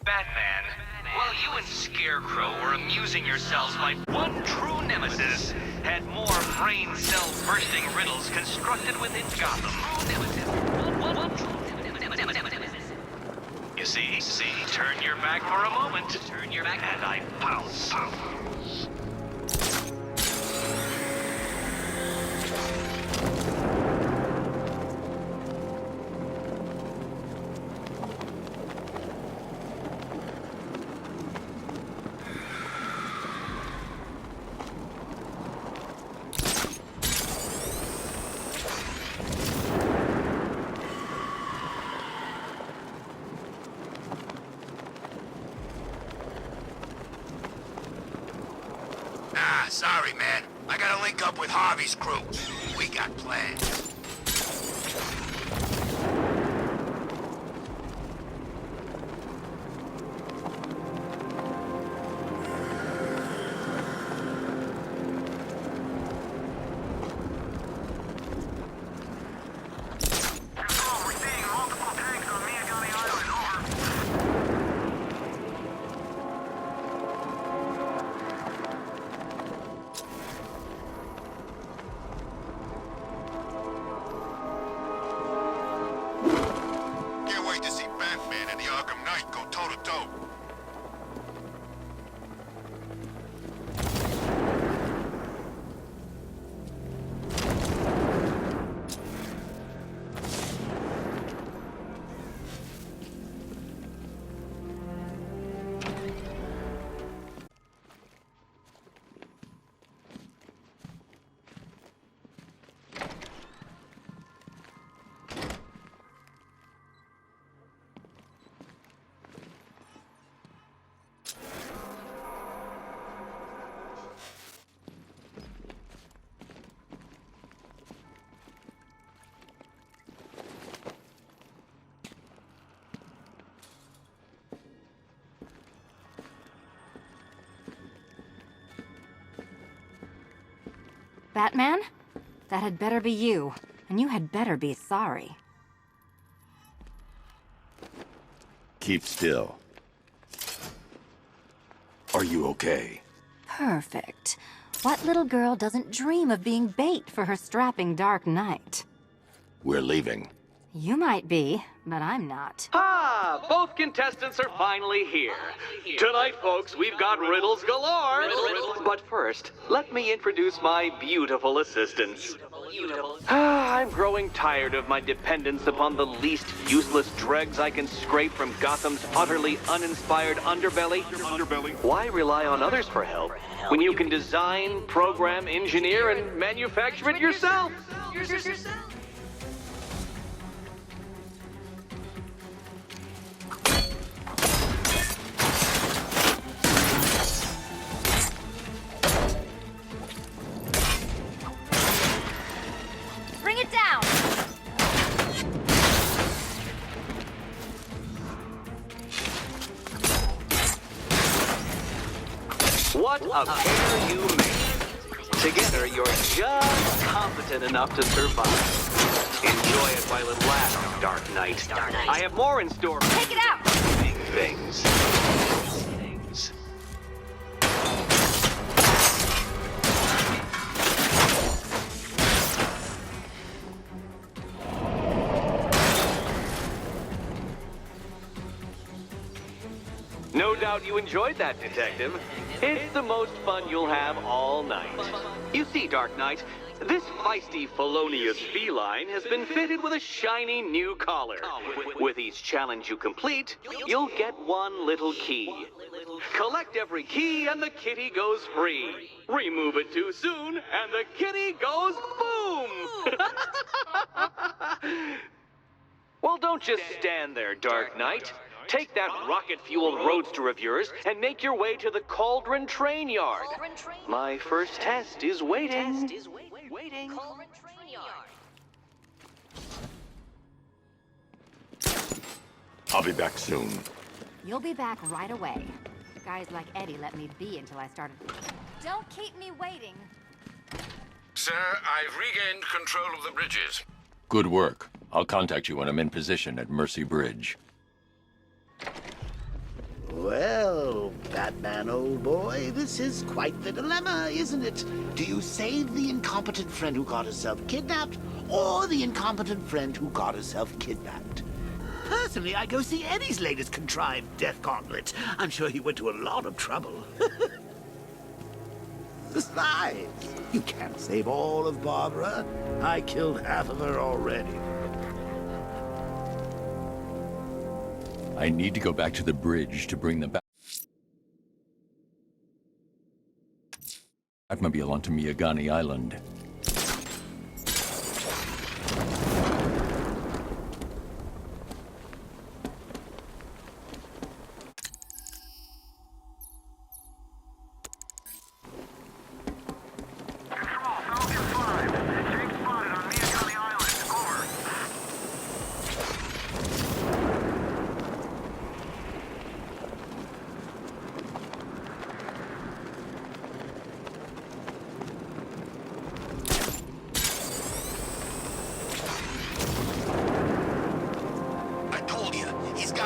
Batman, while you and Scarecrow were amusing yourselves, my one true nemesis had more brain cell-bursting riddles constructed within Gotham. You see, turn your back for a moment, and I pounce. Sorry, man. I gotta link up with Harvey's crew. We got plans. Batman? That had better be you, and you had better be sorry. Keep still. Are you okay? Perfect. What little girl doesn't dream of being bait for her strapping Dark Knight? We're leaving. You might be, but I'm not. Ah, both contestants are finally here. Tonight, folks, we've got riddles galore. But first, let me introduce my beautiful assistants. I'm growing tired of my dependence upon the least useless dregs I can scrape from Gotham's utterly uninspired underbelly. Why rely on others for help when you can design, program, engineer, and manufacture it yourself? Bring it down! What a pair you made. Together, you're just competent enough to survive. Enjoy it while it lasts, Dark Knight. I have more in store. Take it out! Big things. No doubt you enjoyed that, Detective. It's the most fun you'll have all night. You see, Dark Knight, this feisty felonious feline has been fitted with a shiny new collar. With each challenge you complete, you'll get one little key. Collect every key and the kitty goes free. Remove it too soon and the kitty goes boom! Well, don't just stand there, Dark Knight. take that rocket-fueled roadster of yours and make your way to the Cauldron Train Yard. My first test is waiting. I'll be back soon. You'll be back right away. Guys like Eddie let me be until I started. Don't keep me waiting. Sir, I've regained control of the bridges. Good work. I'll contact you when I'm in position at Mercy Bridge. Well, Batman, old boy, this is quite the dilemma, isn't it? Do you save the incompetent friend who got herself kidnapped, or the incompetent friend who got herself kidnapped? Personally, I go see Eddie's latest contrived death gauntlet. I'm sure he went to a lot of trouble. Besides, you can't save all of Barbara. I killed half of her already. I need to go back to the bridge to bring the Batmobile onto Miyagani Island.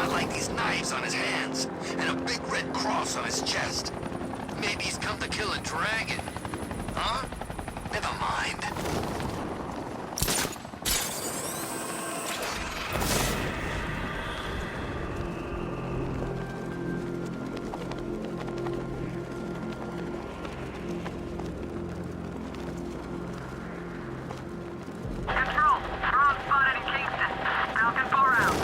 Like these knives on his hands, and a big red cross on his chest. Maybe he's come to kill a dragon. Huh? Never mind. Control, drone spotted in Kingston. Falcon 4 out.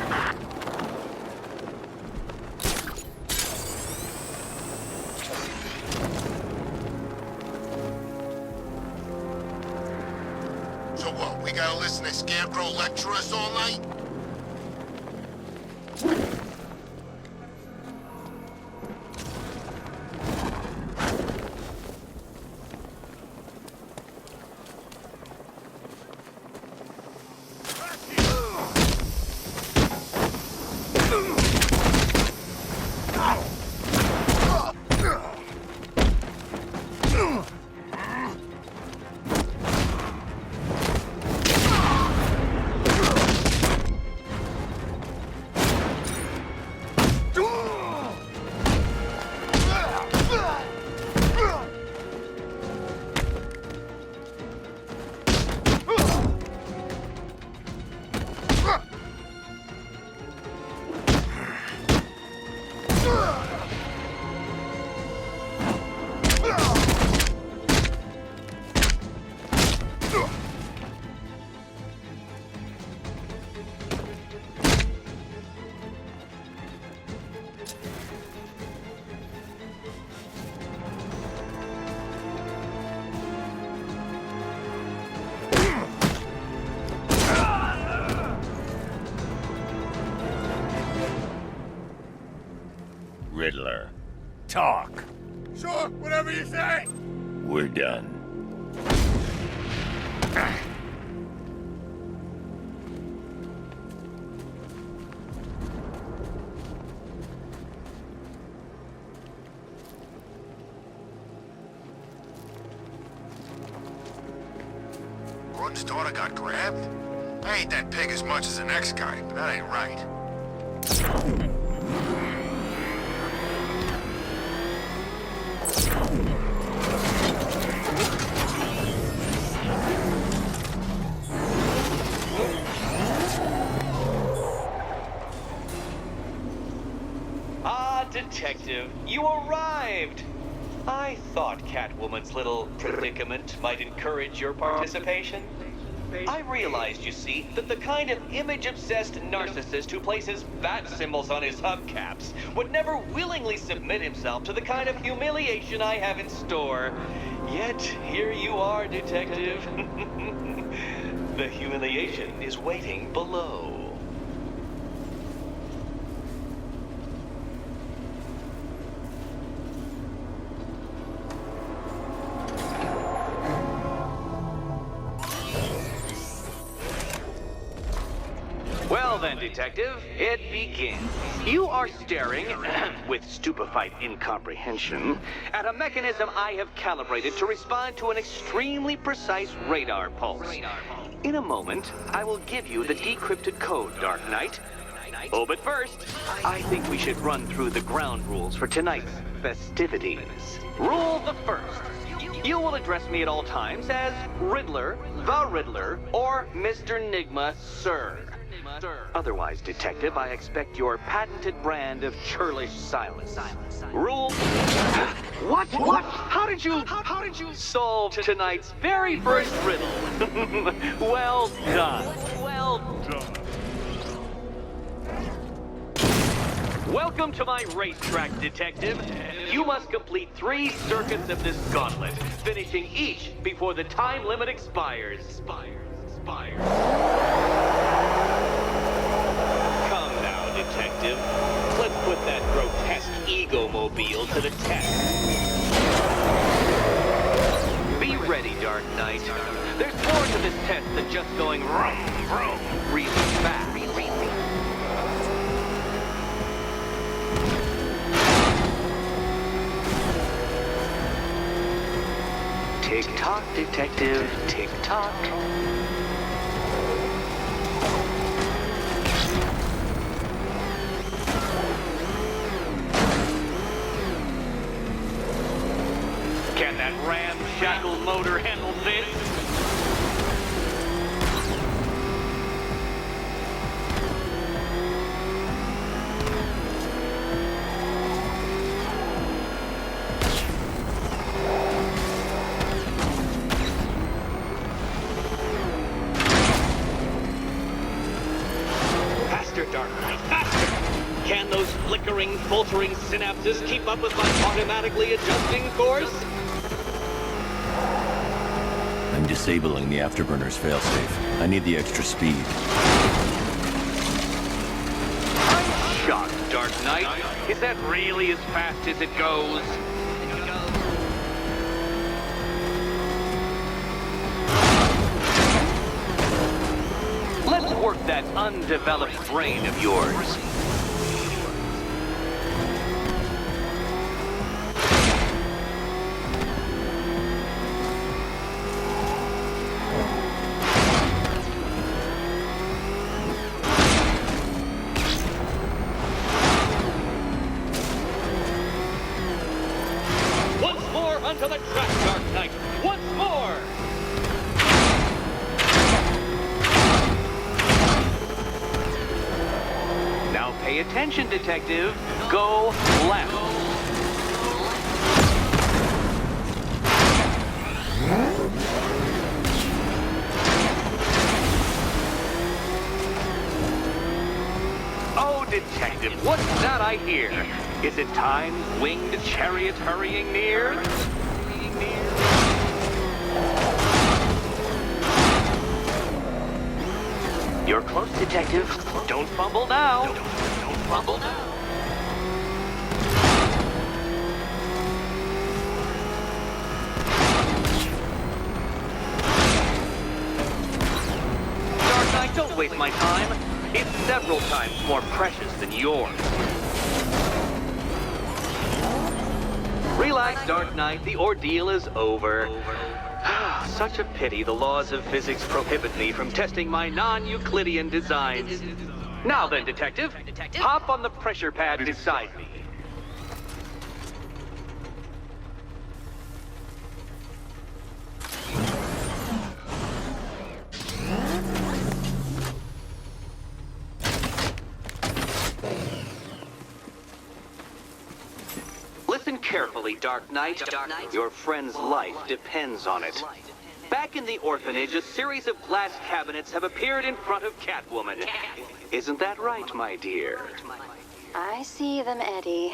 So what, we gotta listen to Scarecrow lecture us all night? Riddler. Talk. Sure, whatever you say. We're done. Gordon's daughter got grabbed? I hate that pig as much as the next guy, but that ain't right. Ah, Detective, you arrived! I thought Catwoman's little predicament might encourage your participation. I realized, you see, that the kind of image-obsessed narcissist who places bat symbols on his hubcaps would never willingly submit himself to the kind of humiliation I have in store. Yet, here you are, Detective. The humiliation is waiting below. then, Detective, it begins. You are staring, with stupefied incomprehension, at a mechanism I have calibrated to respond to an extremely precise radar pulse. In a moment, I will give you the decrypted code, Dark Knight. Oh, but first, I think we should run through the ground rules for tonight's festivities. Rule the first. You will address me at all times as Riddler, the Riddler, or Mr. Nigma, sir. Otherwise, Detective, I expect your patented brand of churlish silence. Rule... What? How did you solve tonight's very first riddle? Well done. Welcome to my racetrack, Detective. You must complete 3 circuits of this gauntlet, finishing each before the time limit expires. Come now, Detective. Let's put that grotesque ego-mobile to the test. Be ready, Dark Knight. There's more to this test than just going vroom, vroom, really fast. Tick-tock, Detective, tick-tock. Can that ramshackle motor handle this? Dark Knight, faster! Can those flickering, faltering synapses keep up with my automatically adjusting course? I'm disabling the afterburner's failsafe. I need the extra speed. I'm shocked, Dark Knight. Is that really as fast as it goes? Let's work that undeveloped brain of yours. Once more onto the track, Dark Knight. Once more! Now pay attention, Detective. Go left. Oh, Detective, what's that I hear? Is it time's winged chariot hurrying near? You're close, Detective. Don't fumble now. Don't fumble now. Dark Knight, don't waste my time. It's several times more precious than yours. Relax, Dark Knight. The ordeal is over. Such a pity the laws of physics prohibit me from testing my non-Euclidean designs. Now then, Detective, hop on the pressure pad beside me. Listen carefully, Dark Knight. Your friend's life depends on it. Back in the orphanage, a series of glass cabinets have appeared in front of Catwoman. Isn't that right, my dear? I see them, Eddie.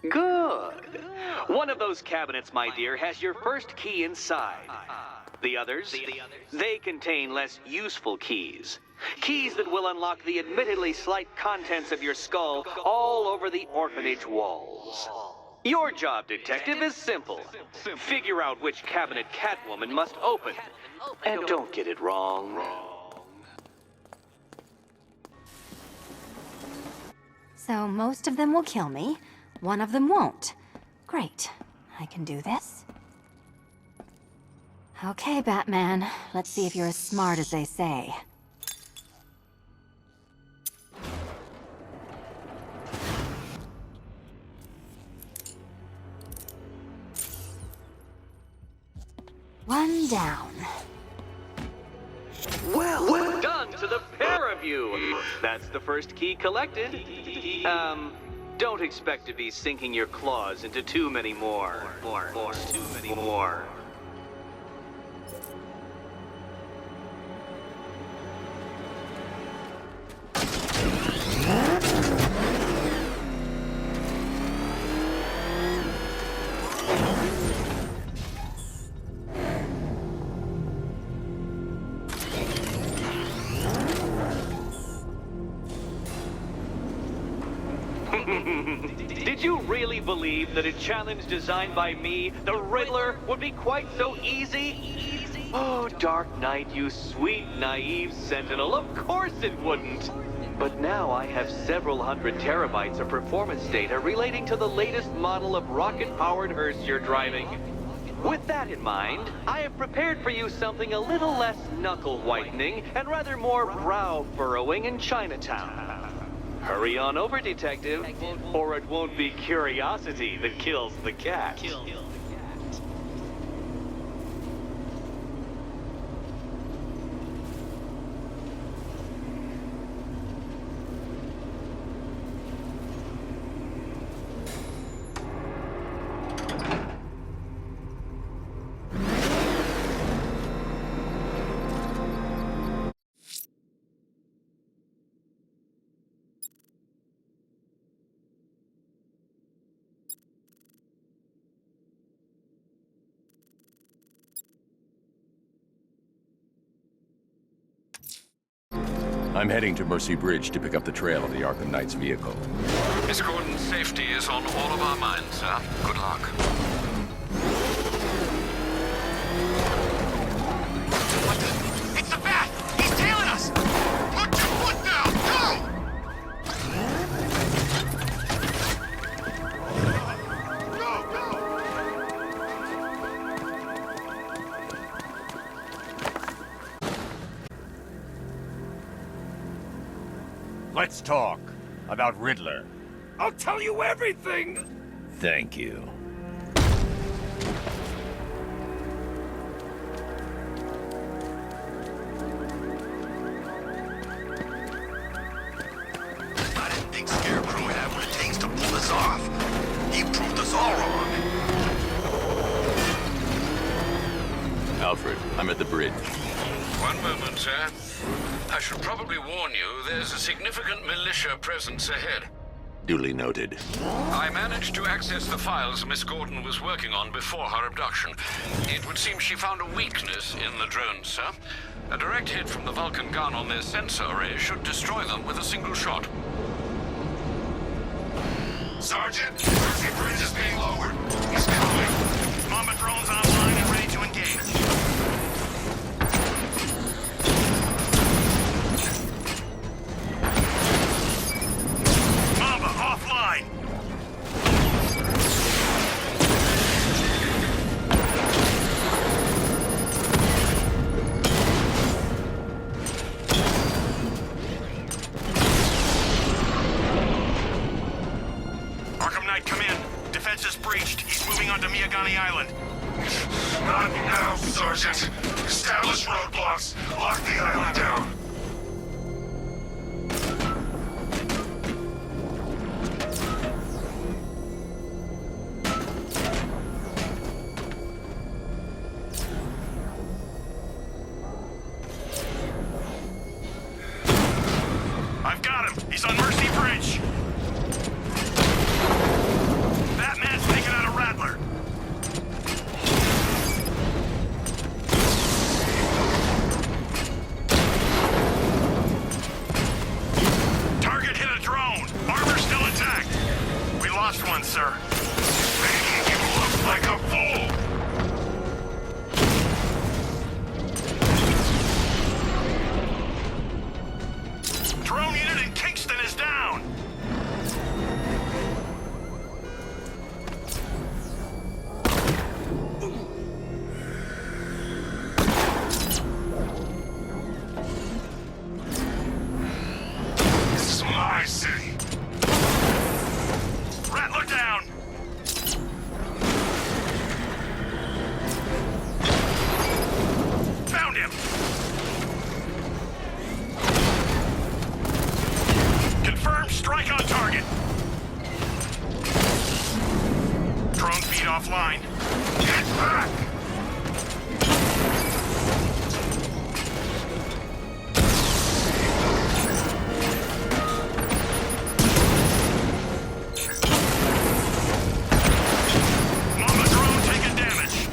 Good. One of those cabinets, my dear, has your first key inside. The others? They contain less useful keys. Keys that will unlock the admittedly slight contents of your skull all over the orphanage walls. Your job, Detective, is simple. Figure out which cabinet Catwoman must open. And don't get it wrong. So most of them will kill me. One of them won't. Great. I can do this. Okay, Batman. Let's see if you're as smart as they say. One down. Well done to the pair of you. That's the first key collected. Don't expect to be sinking your claws into too many more. Too many more. Did you really believe that a challenge designed by me, the Riddler, would be quite so easy? Oh, Dark Knight, you sweet, naive sentinel, of course it wouldn't. But now I have several hundred terabytes of performance data relating to the latest model of rocket-powered hearse you're driving. With that in mind, I have prepared for you something a little less knuckle-whitening and rather more brow-furrowing in Chinatown. Hurry on over, Detective, or it won't be curiosity that kills the cat. I'm heading to Mercy Bridge to pick up the trail of the Arkham Knight's vehicle. Miss Gordon's safety is on all of our minds, sir. Good luck. What the? It's the Bat! He's tailing us! Put your foot down! Go! Let's talk about Riddler. I'll tell you everything! Thank you. I didn't think Scarecrow would have what it takes to pull this off. He proved us all wrong. Alfred, I'm at the bridge. One moment, sir. I should probably warn you, there's a significant militia presence ahead. Duly noted. I managed to access the files Miss Gordon was working on before her abduction. It would seem she found a weakness in the drones, sir. A direct hit from the Vulcan gun on their sensor array should destroy them with a single shot. Sergeant, Mercy Bridge is being lowered. He's coming. Mamba drones online and ready to engage. Island. Not now, Sergeant. Establish roadblocks. Lock the island down. I've got him. He's on Mercy Bridge. Batman's taking out a Rattler. Target hit a drone. Armor still intact. We lost one, sir. like a fool! Drone unit in Kingston is down! This is my city. Rattler down! Found him! Confirmed strike on target. Drone feed offline. Get back! Mama drone taking damage.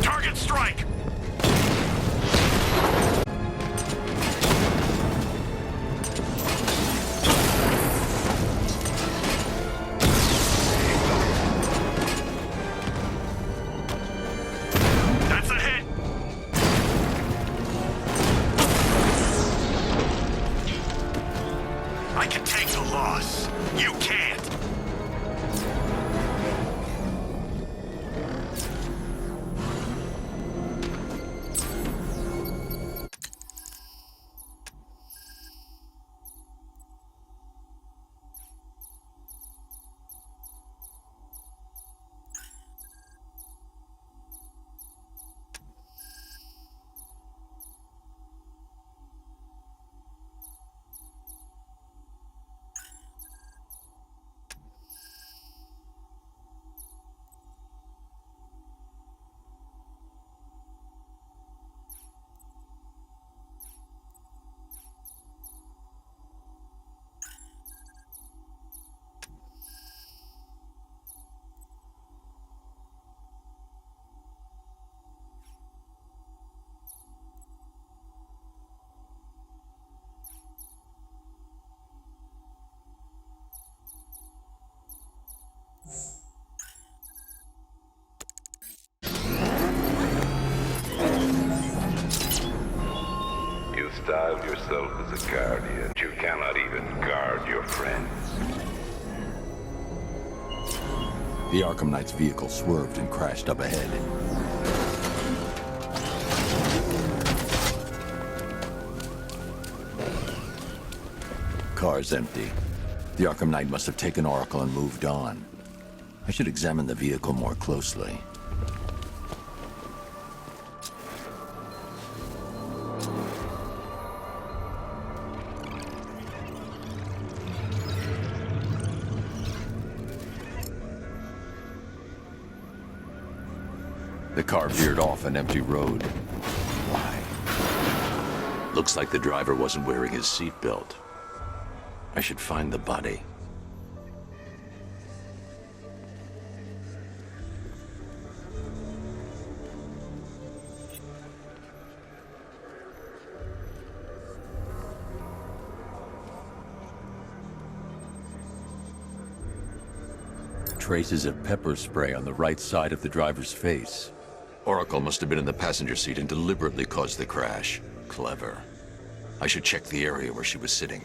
Target strike. That's a hit. I can take the loss. You can't. You styled yourself as a guardian. You cannot even guard your friends. The Arkham Knight's vehicle swerved and crashed up ahead. Car's empty. The Arkham Knight must have taken Oracle and moved on. I should examine the vehicle more closely. The car veered off an empty road. Why? Looks like the driver wasn't wearing his seatbelt. I should find the body. Traces of pepper spray on the right side of the driver's face. Oracle must have been in the passenger seat and deliberately caused the crash. Clever. I should check the area where she was sitting.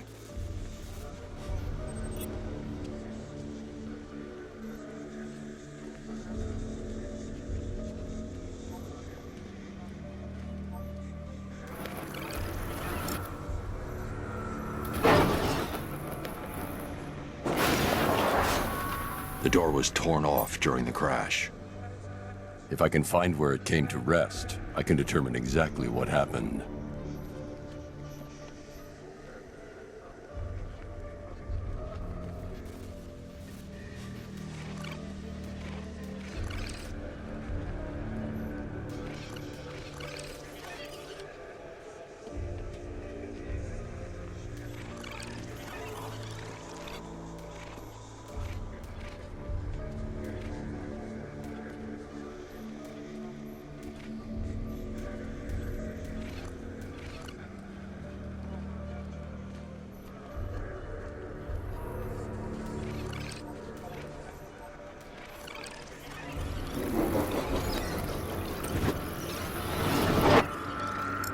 The door was torn off during the crash. If I can find where it came to rest, I can determine exactly what happened.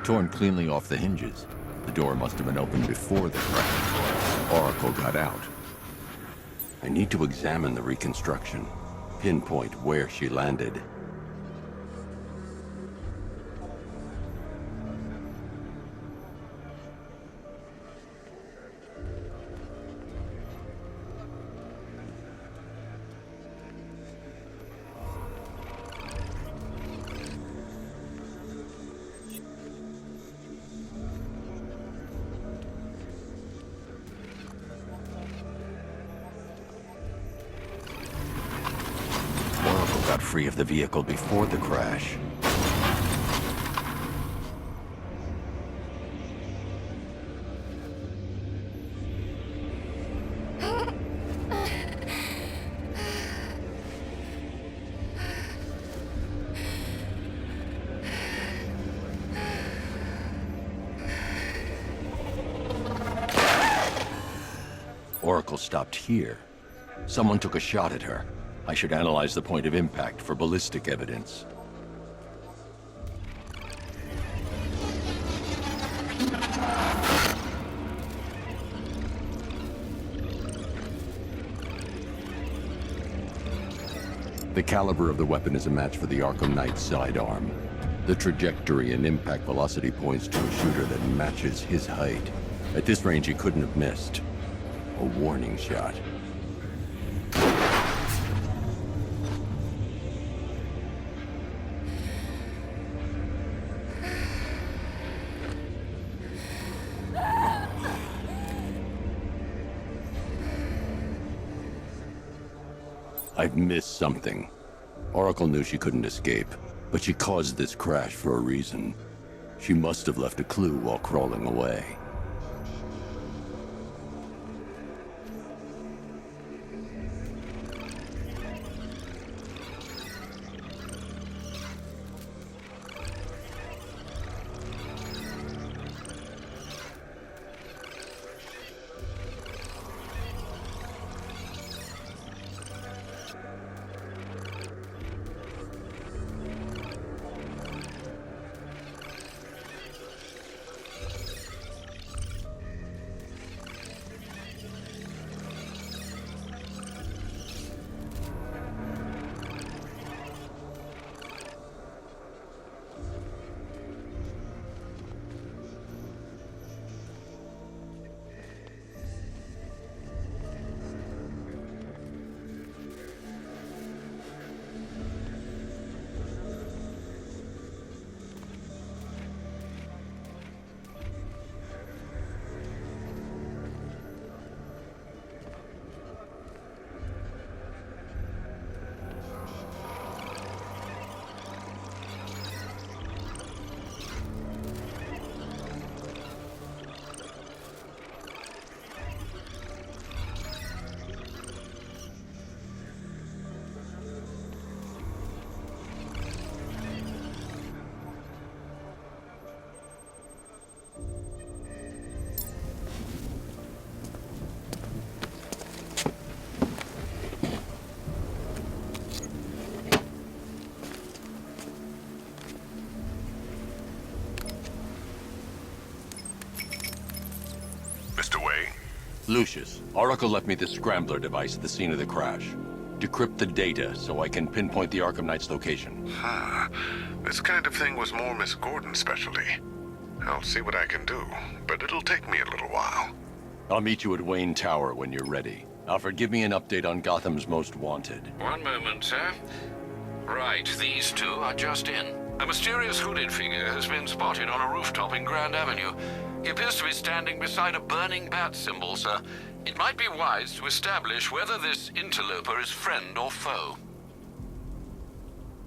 torn cleanly off the hinges. The door must have been opened before the crash. Oracle got out. I need to examine the reconstruction, pinpoint where she landed. Got free of the vehicle before the crash. Oracle stopped here. Someone took a shot at her. I should analyze the point of impact for ballistic evidence. The caliber of the weapon is a match for the Arkham Knight's sidearm. The trajectory and impact velocity points to a shooter that matches his height. At this range, he couldn't have missed. A warning shot. I've missed something. Oracle knew she couldn't escape, but she caused this crash for a reason. She must have left a clue while crawling away. Lucius, Oracle left me the scrambler device at the scene of the crash. Decrypt the data so I can pinpoint the Arkham Knight's location. This kind of thing was more Miss Gordon's specialty. I'll see what I can do, but it'll take me a little while. I'll meet you at Wayne Tower when you're ready. Alfred, give me an update on Gotham's Most Wanted. One moment, sir. Right, these two are just in. A mysterious hooded figure has been spotted on a rooftop in Grand Avenue. He appears to be standing beside a burning bat symbol, sir. It might be wise to establish whether this interloper is friend or foe.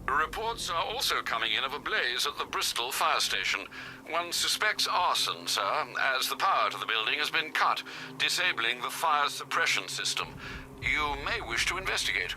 Reports are also coming in of a blaze at the Bristol fire station. One suspects arson, sir, as the power to the building has been cut, disabling the fire suppression system. You may wish to investigate.